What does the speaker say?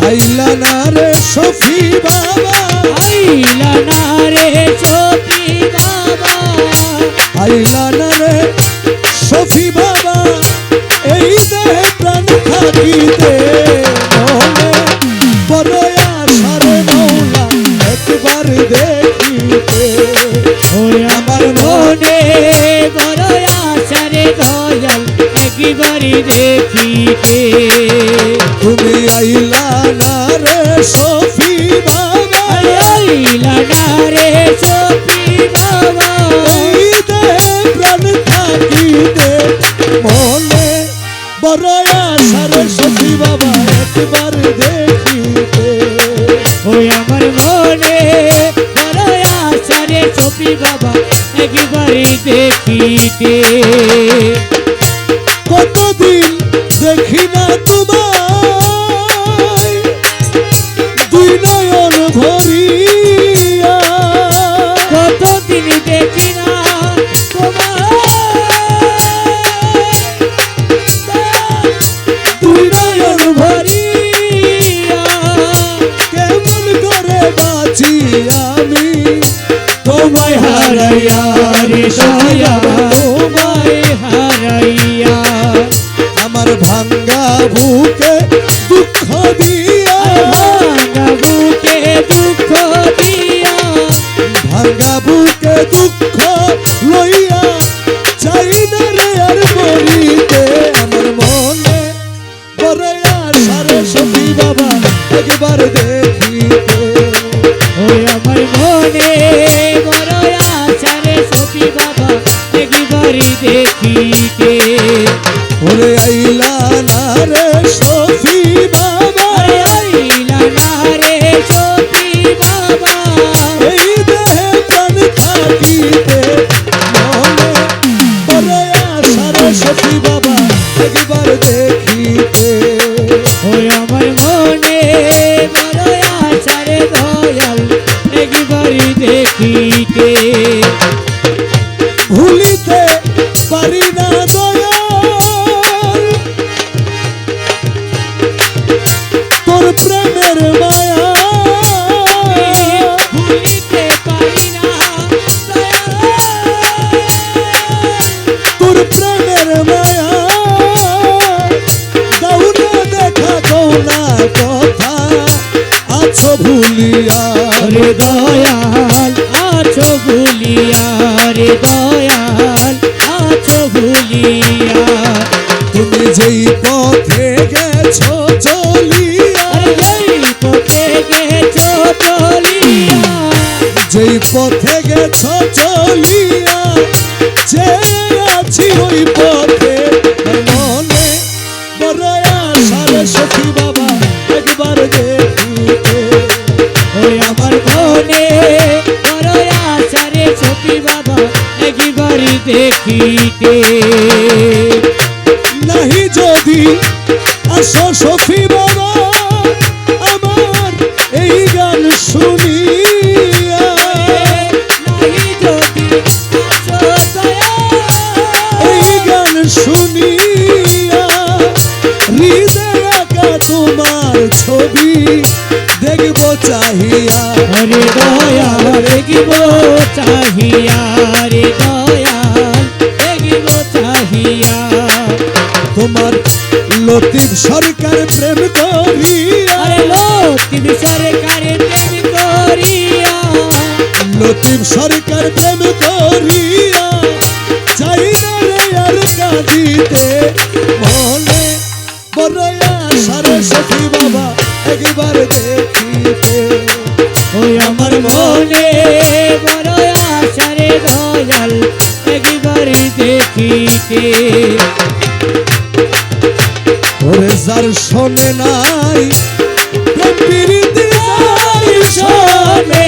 আইলা না রে সফি বাবা, আইলা না রে সফি বাবা, আইলা না রে সফি বাবা, এই দেহে প্রাণ থাকিতে মনে বড় আশা রে মৌলা একবার দেখিতে। ওরে আমার মনে বড় আশা রে দয়াল একবার দেখিতে। তুমি আইলা না রে সফি বাবা, আইলা না রে সফি বাবা, এই দেহে প্রাণ থাকিতে মনে বড় আশা রে সফি বাবা একবার দেখিতে। ওই আমার মনে বড় আশা রে সফি বাবা একবার দেখিতে। কতদিন দেখি না তোমায় দুই নয়ন ভরিয়া, কতদিন দেখি না দুই নয়ন ভরিয়া, কেমন করে বাঁচি আমি তোমায় হারাইয়া রে দয়া, তোমায় হারাইয়া। আমার ভাঙ্গা বুকে দুঃখ দিয়া, ভাঙা বুকে দুঃখ দিয়া, ভাঙ্গা বুকে দুঃখ লইয়া চাই না রে আর মরিতে। আমার মনে বড় আশা রে সফি বাবা একবার দেখিতে। ওই আমার মনে বড় আশা রে সফি বাবা একবার দেখিতে। ওরে আইলা না রে সফি বাবা, আইলা না রে সফি বাবা, এই দেহে প্রাণ থাকিতে মনে বড় আশা রে সফি বাবা একবার দেখিতে। ওই আমার মনে বড় আশা রে দয়াল একবার দেখিতে। ভুলিতে পারি না দয়াল তোর প্রেমের মায়া, ভুলিতে পারি না তোর প্রেমের মায়া, দাও না দেখা কও না কথা আছো ভুলিয়া রে দয়াল আছো ভুলিয়া, রে দয়াল আছো ভুলিয়া। তুমি যেই পথে গেছো চলিয়া, যেই পথে গেছো চলিয়া, যেই পথে গেছো চলিয়া, যে আছি ওই পথে মনে বড় আশা রে সখী বাবা একবার দেখিতে। ওই আমার মনে বড় আশা রে সখী বাবা একবার দেখিতে। নাহি যদি আসো সখী বাবা আমার এই গান শুনিয়া, নাহি যদি আসো এই গান শুনিয়া, হৃদয় আঁকা তোমার ছবি দেখবো চাহিয়া, রে দয়াল দেখিব চাহিয়া, রে দয়াল দেখিব চাহিয়া। তোমার লতিফ সরকার প্রেম করিয়া, আরে লতিফ সরকার প্রেম করিয়া, লতিফ সরকার প্রেম করিয়া, চাই না রে আর কাঁদিতে মনে বড় আশা রে সখী বাবা একবার দেখিতে। ওই আমার মনে বড় আশা রে দয়াল একবার দেখিতে। ওরে যার শোনে নাই প্রেম প্রীতি যার শোনে